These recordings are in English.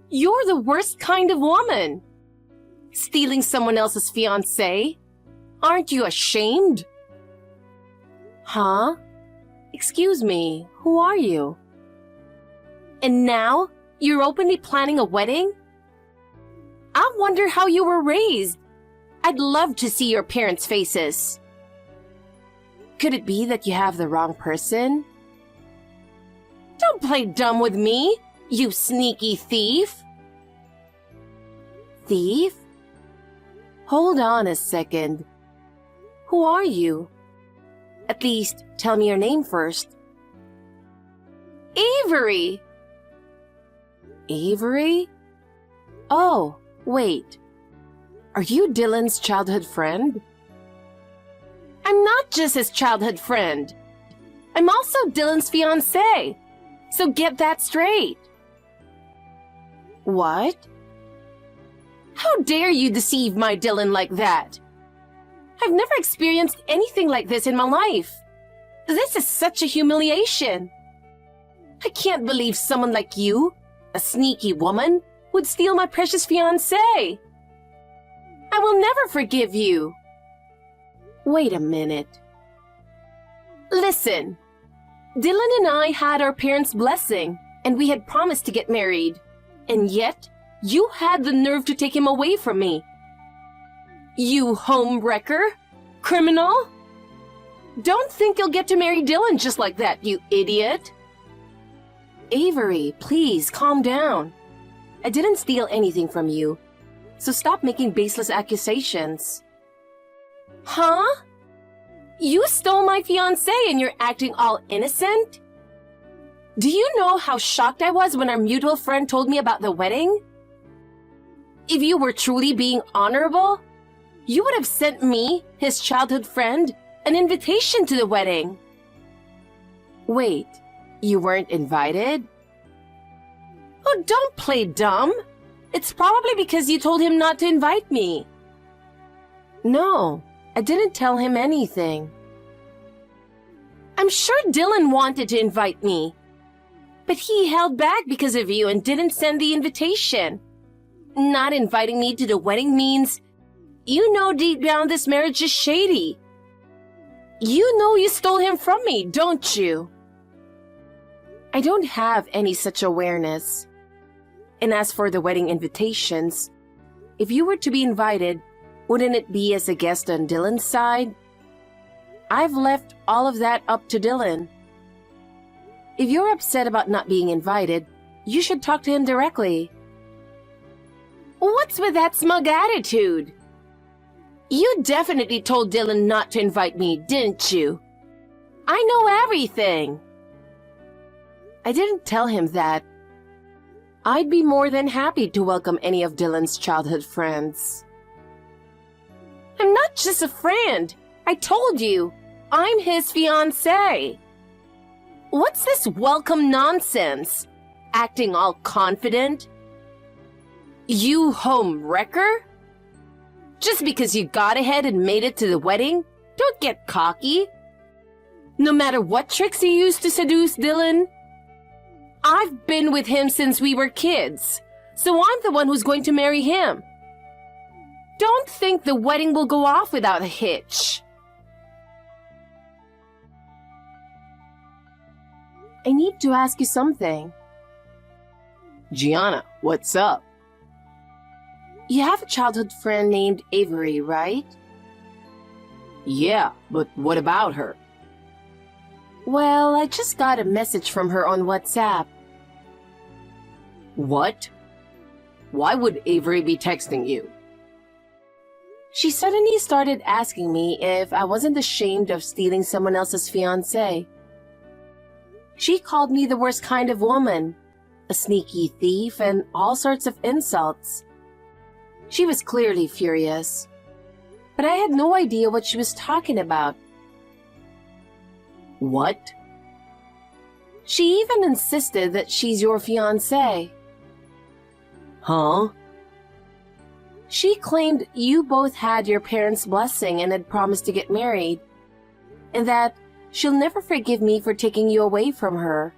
You're the worst kind of woman. Stealing someone else's fiancé? Aren't you ashamed? Huh? Excuse me, who are you? And now, you're openly planning a wedding? I wonder how you were raised. I'd love to see your parents' faces. Could it be that you have the wrong person? Don't play dumb with me, you sneaky thief. Thief? Hold on a second. Who are you? At least, tell me your name first. Avery! Avery? Oh, wait. Are you Dylan's childhood friend? I'm not just his childhood friend. I'm also Dylan's fiancé. So get that straight. What? How dare you deceive my Dylan like that? I've never experienced anything like this in my life. This is such a humiliation. I can't believe someone like you, a sneaky woman, would steal my precious fiancé. I will never forgive you. Wait a minute. Listen, Dylan and I had our parents' blessing, and we had promised to get married. And yet, you had the nerve to take him away from me. You home wrecker? Criminal? Don't think you'll get to marry Dylan just like that, you idiot. Avery, please calm down. I didn't steal anything from you, so stop making baseless accusations. Huh? You stole my fiancé and you're acting all innocent? Do you know how shocked I was when our mutual friend told me about the wedding? If you were truly being honorable, you would have sent me, his childhood friend, an invitation to the wedding. Wait, you weren't invited? Oh, don't play dumb. It's probably because you told him not to invite me. No, I didn't tell him anything. I'm sure Dylan wanted to invite me, but he held back because of you and didn't send the invitation. Not inviting me to the wedding means you know deep down this marriage is shady. You know you stole him from me, don't you? I don't have any such awareness. And as for the wedding invitations, if you were to be invited, wouldn't it be as a guest on Dylan's side? I've left all of that up to Dylan. If you're upset about not being invited, you should talk to him directly. What's with that smug attitude? You definitely told Dylan not to invite me, didn't you? I know everything. I didn't tell him that. I'd be more than happy to welcome any of Dylan's childhood friends. I'm not just a friend. I told you, I'm his fiancé. What's this welcome nonsense? Acting all confident? You home wrecker? Just because you got ahead and made it to the wedding, don't get cocky. No matter what tricks you used to seduce Dylan, I've been with him since we were kids, so I'm the one who's going to marry him. Don't think the wedding will go off without a hitch. I need to ask you something. Gianna, what's up? You have a childhood friend named Avery, right? Yeah, but what about her? Well, I just got a message from her on WhatsApp. What? Why would Avery be texting you? She suddenly started asking me if I wasn't ashamed of stealing someone else's fiancé. She called me the worst kind of woman, a sneaky thief, and all sorts of insults. She was clearly furious, but I had no idea what she was talking about. What? She even insisted that she's your fiancé. Huh? She claimed you both had your parents' blessing and had promised to get married, and that she'll never forgive me for taking you away from her.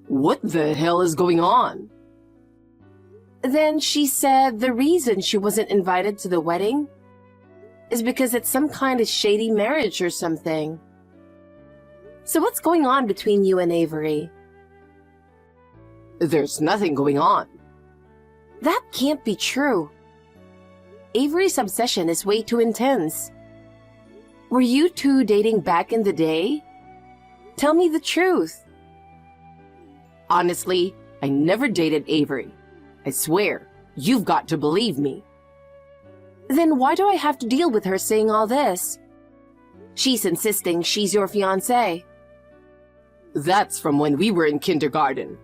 What the hell is going on? Then she said the reason she wasn't invited to the wedding is because it's some kind of shady marriage or something. So what's going on between you and Avery? There's nothing going on. That can't be true. Avery's obsession is way too intense. Were you two dating back in the day? Tell me the truth. Honestly, I never dated Avery. I swear, you've got to believe me. Then why do I have to deal with her saying all this? She's insisting she's your fiancé. That's from when we were in kindergarten.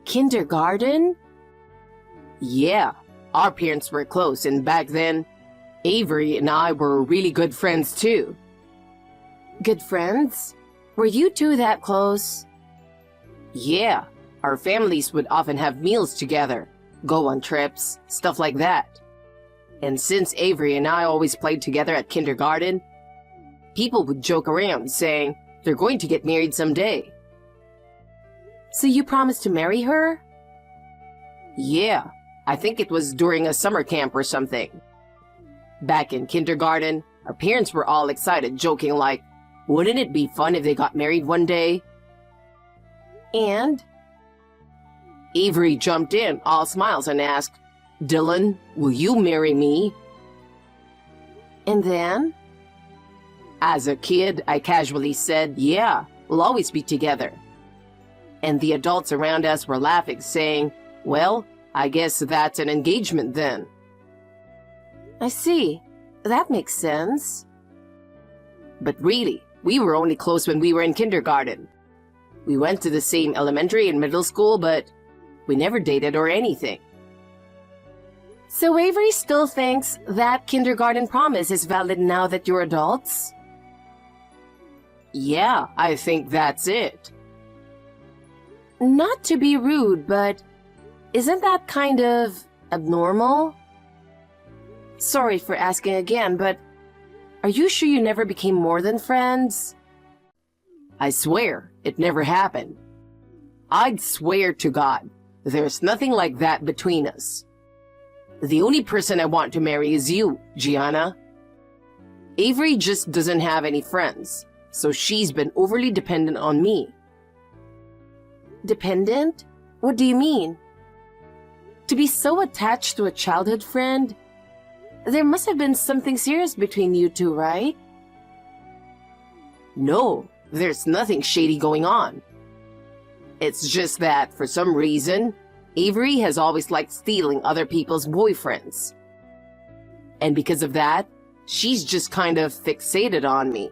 Kindergarten? Yeah, our parents were close, and back then, Avery and I were really good friends too. Good friends? Were you two that close? Yeah, our families would often have meals together, go on trips, stuff like that. And since Avery and I always played together at kindergarten, people would joke around saying they're going to get married someday. So you promised to marry her? Yeah, I think it was during a summer camp or something. Back in kindergarten, our parents were all excited, joking like, wouldn't it be fun if they got married one day? And? Avery jumped in, all smiles, and asked, Dylan, will you marry me? And then? As a kid, I casually said, yeah, we'll always be together. And the adults around us were laughing, saying, well, I guess that's an engagement then. I see. That makes sense. But really, we were only close when we were in kindergarten. We went to the same elementary and middle school, but we never dated or anything. So Avery still thinks that kindergarten promise is valid now that you're adults? Yeah, I think that's it. Not to be rude, but isn't that kind of abnormal? Sorry for asking again, but are you sure you never became more than friends? I swear, it never happened. I'd swear to God, there's nothing like that between us. The only person I want to marry is you, Gianna. Avery just doesn't have any friends, so she's been overly dependent on me. Dependent? What do you mean? To be so attached to a childhood friend? There must have been something serious between you two, right? No, there's nothing shady going on. It's just that, for some reason, Avery has always liked stealing other people's boyfriends. And because of that, she's just kind of fixated on me.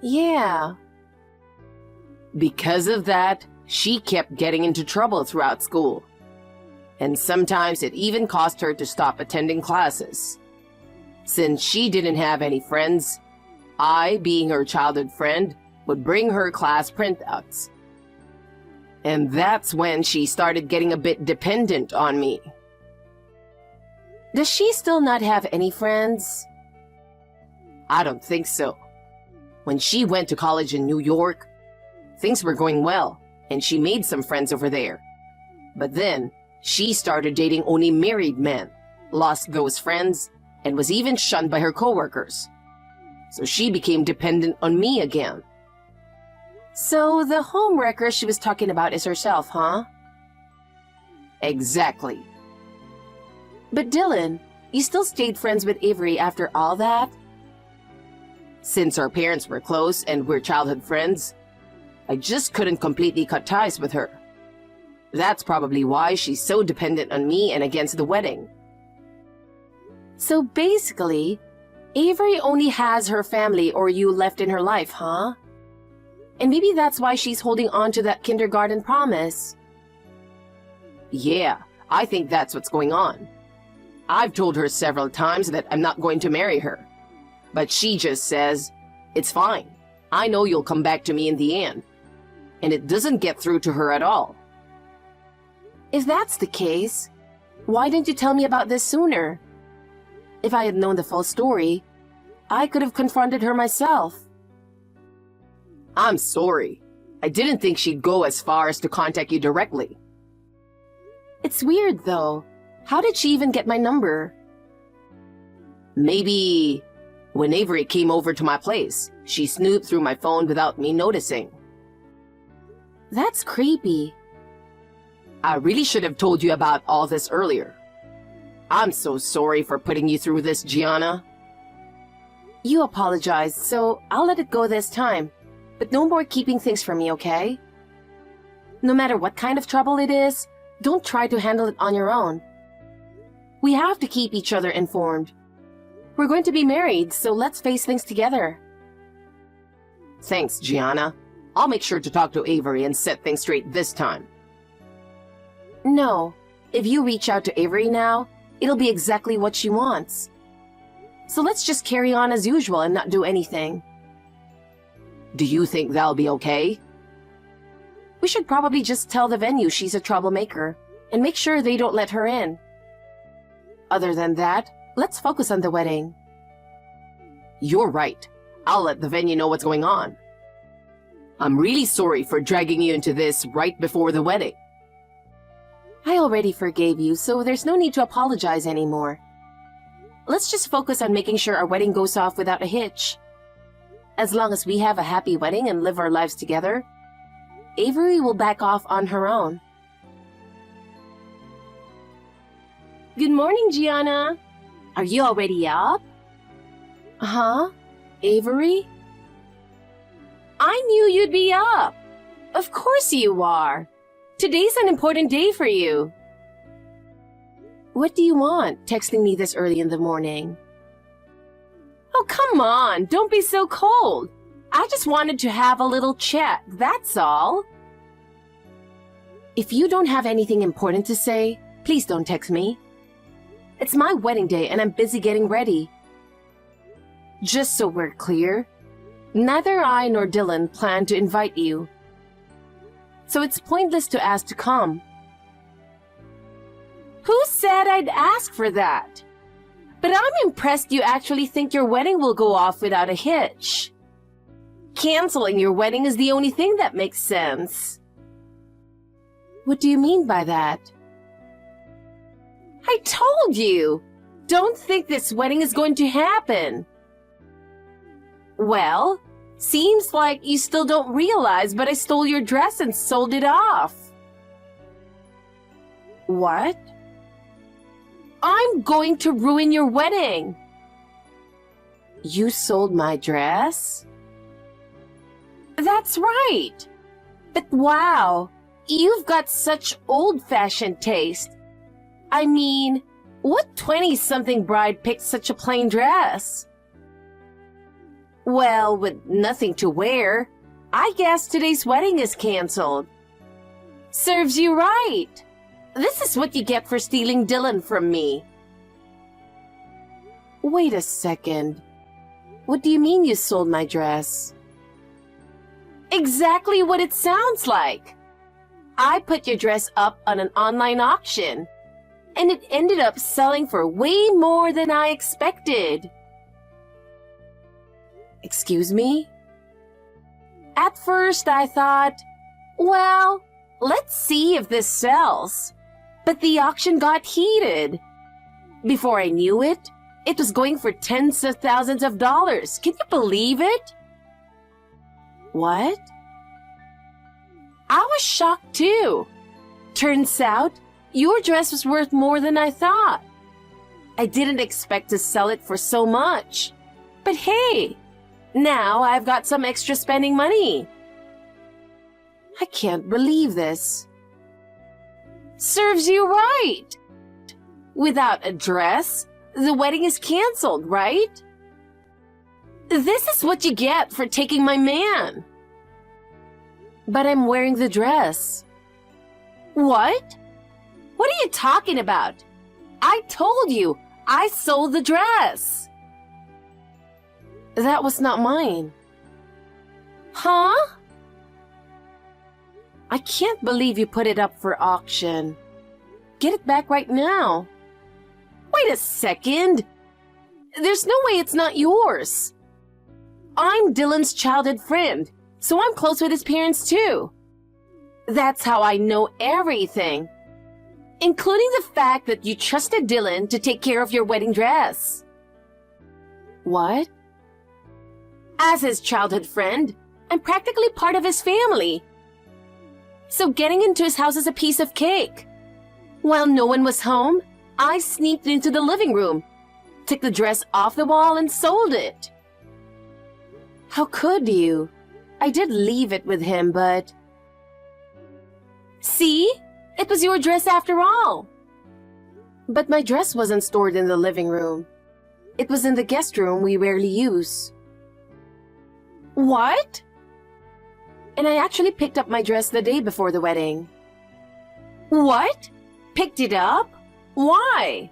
Yeah. Because of that, she kept getting into trouble throughout school. And sometimes it even caused her to stop attending classes. Since she didn't have any friends, I, being her childhood friend, would bring her class printouts. And that's when she started getting a bit dependent on me. Does she still not have any friends? I don't think so. When she went to college in New York, things were going well, and she made some friends over there. But then, she started dating only married men, lost those friends, and was even shunned by her coworkers. So she became dependent on me again. So the homewrecker she was talking about is herself, huh? Exactly. But Dylan, you still stayed friends with Avery after all that? Since our parents were close and we're childhood friends, I just couldn't completely cut ties with her. That's probably why she's so dependent on me and against the wedding. So basically, Avery only has her family or you left in her life, huh? And maybe that's why she's holding on to that kindergarten promise. Yeah, I think that's what's going on. I've told her several times that I'm not going to marry her. But she just says, it's fine. I know you'll come back to me in the end. And it doesn't get through to her at all. If that's the case, why didn't you tell me about this sooner? If I had known the full story, I could have confronted her myself. I'm sorry. I didn't think she'd go as far as to contact you directly. It's weird, though. How did she even get my number? Maybe when Avery came over to my place, she snooped through my phone without me noticing. That's creepy. I really should have told you about all this earlier. I'm so sorry for putting you through this, Gianna. You apologized, so I'll let it go this time. But no more keeping things from me, okay? No matter what kind of trouble it is, don't try to handle it on your own. We have to keep each other informed. We're going to be married, so let's face things together. Thanks, Gianna. I'll make sure to talk to Avery and set things straight this time. No. If you reach out to Avery now, it'll be exactly what she wants. So let's just carry on as usual and not do anything. Do you think that'll be okay? We should probably just tell the venue she's a troublemaker and make sure they don't let her in. Other than that, let's focus on the wedding. You're right. I'll let the venue know what's going on. I'm really sorry for dragging you into this right before the wedding. I already forgave you, so there's no need to apologize anymore. Let's just focus on making sure our wedding goes off without a hitch. As long as we have a happy wedding and live our lives together, Avery will back off on her own. Good morning, Gianna. Are you already up? Huh? Avery? I knew you'd be up. Of course you are. Today's an important day for you. What do you want, texting me this early in the morning? Oh, come on. Don't be so cold. I just wanted to have a little chat, that's all. If you don't have anything important to say, please don't text me. It's my wedding day and I'm busy getting ready. Just so we're clear, neither I nor Dylan plan to invite you. So it's pointless to ask to come. Who said I'd ask for that? But I'm impressed you actually think your wedding will go off without a hitch. Canceling your wedding is the only thing that makes sense. What do you mean by that? I told you! Don't think this wedding is going to happen. Well, seems like you still don't realize, but I stole your dress and sold it off. What? I'm going to ruin your wedding. You sold my dress? That's right. But wow, you've got such old-fashioned taste. I mean, what 20-something bride picked such a plain dress? Well, with nothing to wear, I guess today's wedding is canceled. Serves you right. This is what you get for stealing Dylan from me. Wait a second. What do you mean you sold my dress? Exactly what it sounds like. I put your dress up on an online auction, and it ended up selling for way more than I expected. Excuse me? At first I thought, well, let's see if this sells. But the auction got heated. Before I knew it, it was going for tens of thousands of dollars. Can you believe it? What? I was shocked too. Turns out, your dress was worth more than I thought. I didn't expect to sell it for so much. But hey, now I've got some extra spending money. I can't believe this. Serves you right. Without a dress, the wedding is canceled, right? This is what you get for taking my man. But I'm wearing the dress. What? What are you talking about? I told you, I sold the dress. That was not mine. Huh? I can't believe you put it up for auction. Get it back right now. Wait a second. There's no way it's not yours. I'm Dylan's childhood friend, so I'm close with his parents too. That's how I know everything. including the fact that you trusted Dylan to take care of your wedding dress. What? As his childhood friend, I'm practically part of his family. So getting into his house is a piece of cake. While no one was home, I sneaked into the living room, took the dress off the wall and sold it. How could you? I did leave it with him, but... See? It was your dress after all. But my dress wasn't stored in the living room. It was in the guest room we rarely use. What? And I actually picked up my dress the day before the wedding. What? Picked it up? Why?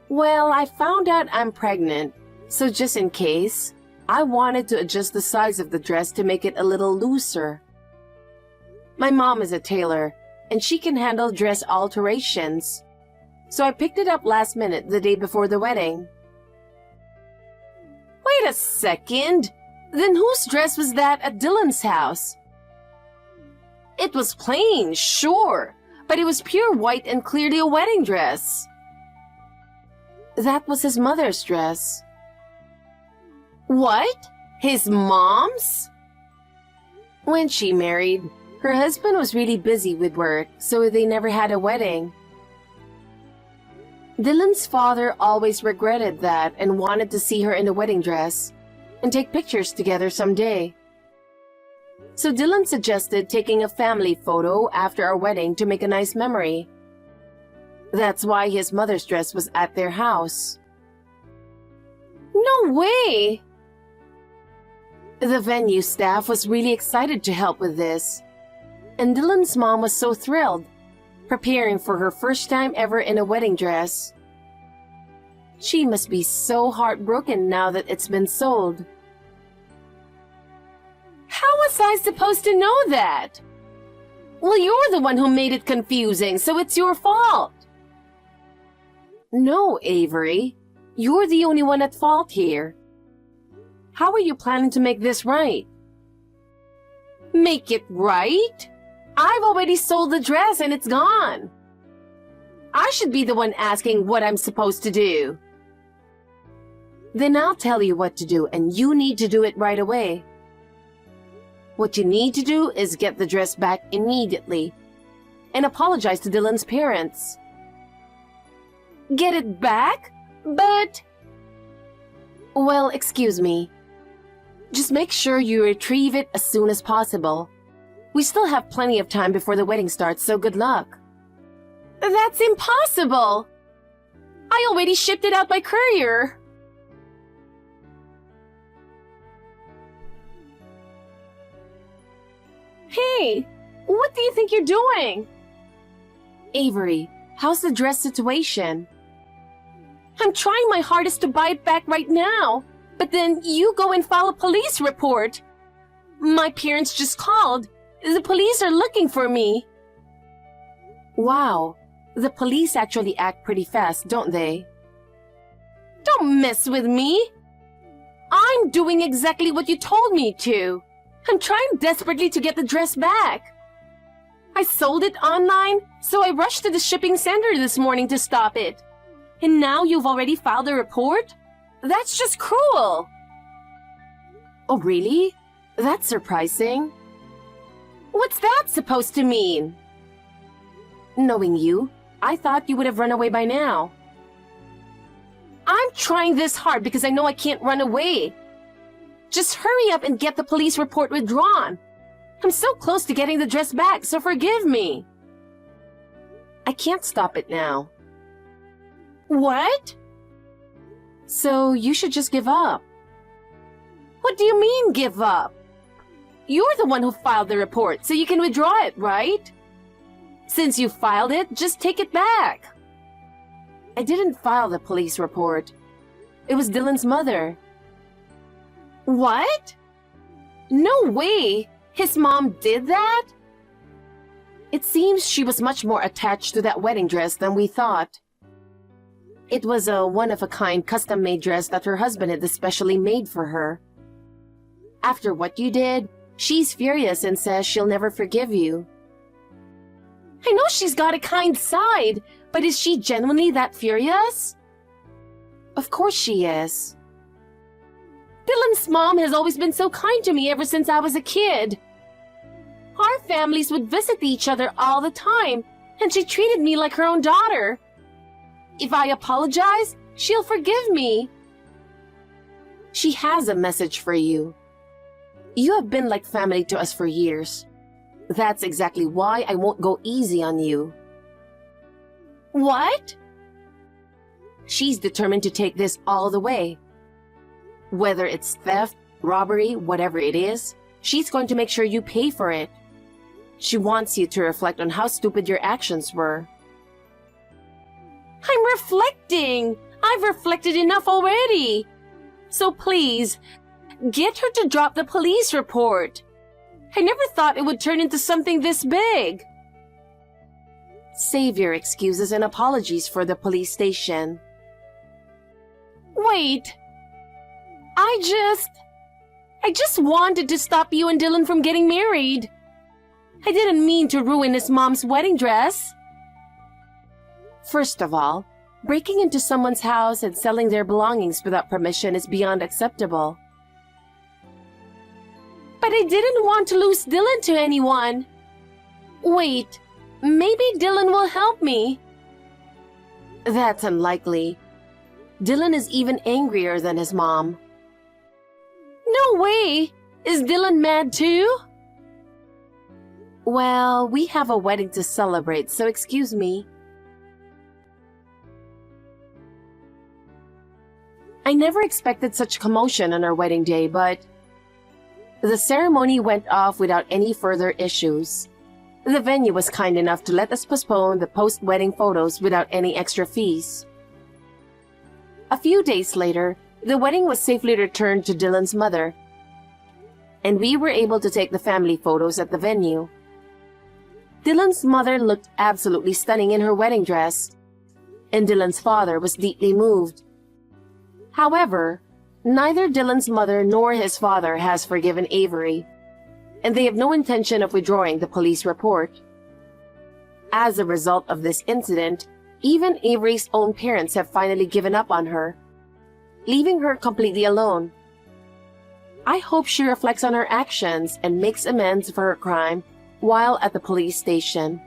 Well, I found out I'm pregnant, so just in case, I wanted to adjust the size of the dress to make it a little looser. My mom is a tailor, and she can handle dress alterations. So I picked it up last minute the day before the wedding. Wait a second. Then whose dress was that at Dylan's house? It was plain, sure, but it was pure white and clearly a wedding dress. That was his mother's dress. What? His mom's? When she married, her husband was really busy with work, so they never had a wedding. Dylan's father always regretted that and wanted to see her in a wedding dress and take pictures together someday. So Dylan suggested taking a family photo after our wedding to make a nice memory. That's why his mother's dress was at their house. No way! The venue staff was really excited to help with this, and Dylan's mom was so thrilled, preparing for her first time ever in a wedding dress. She must be so heartbroken now that it's been sold. How was I supposed to know that? Well, you're the one who made it confusing, so it's your fault. No, Avery. You're the only one at fault here. How are you planning to make this right? Make it right? I've already sold the dress and it's gone. I should be the one asking what I'm supposed to do. Then I'll tell you what to do, and you need to do it right away. What you need to do is get the dress back immediately and apologize to Dylan's parents. Get it back? But... Well, excuse me. Just make sure you retrieve it as soon as possible. We still have plenty of time before the wedding starts, so good luck. That's impossible! I already shipped it out by courier. Hey, what do you think you're doing? Avery, how's the dress situation? I'm trying my hardest to buy it back right now, but then you go and file a police report. My parents just called. The police are looking for me. Wow, the police actually act pretty fast, don't they? Don't mess with me. I'm doing exactly what you told me to. I'm trying desperately to get the dress back. I sold it online, so I rushed to the shipping center this morning to stop it. And now you've already filed a report? That's just cruel. Oh, really? That's surprising. What's that supposed to mean? Knowing you, I thought you would have run away by now. I'm trying this hard because I know I can't run away. Just hurry up and get the police report withdrawn. I'm so close to getting the dress back, so forgive me. I can't stop it now. What? So you should just give up. What do you mean, give up? You're the one who filed the report, so you can withdraw it, right? Since you filed it, just take it back. I didn't file the police report. It was Dylan's mother. What? No way! His mom did that? It seems she was much more attached to that wedding dress than we thought. It was a one-of-a-kind custom-made dress that her husband had especially made for her. After what you did, she's furious and says she'll never forgive you. I know she's got a kind side, but is she genuinely that furious? Of course she is. Dylan's mom has always been so kind to me ever since I was a kid. Our families would visit each other all the time, and she treated me like her own daughter. If I apologize, she'll forgive me. She has a message for you. You have been like family to us for years. That's exactly why I won't go easy on you. What? She's determined to take this all the way. Whether it's theft, robbery, whatever it is, she's going to make sure you pay for it. She wants you to reflect on how stupid your actions were. I'm reflecting. I've reflected enough already. So please, get her to drop the police report. I never thought it would turn into something this big. Save your excuses and apologies for the police station. Wait. I just wanted to stop you and Dylan from getting married. I didn't mean to ruin his mom's wedding dress. First of all, breaking into someone's house and selling their belongings without permission is beyond acceptable. But I didn't want to lose Dylan to anyone. Wait, maybe Dylan will help me. That's unlikely. Dylan is even angrier than his mom. No way! Is Dylan mad too? Well, we have a wedding to celebrate, so excuse me. I never expected such commotion on our wedding day, but the ceremony went off without any further issues. The venue was kind enough to let us postpone the post-wedding photos without any extra fees. A few days later, the wedding was safely returned to Dylan's mother, and we were able to take the family photos at the venue. Dylan's mother looked absolutely stunning in her wedding dress, and Dylan's father was deeply moved. However, neither Dylan's mother nor his father has forgiven Avery, and they have no intention of withdrawing the police report. As a result of this incident, even Avery's own parents have finally given up on her, leaving her completely alone. I hope she reflects on her actions and makes amends for her crime while at the police station.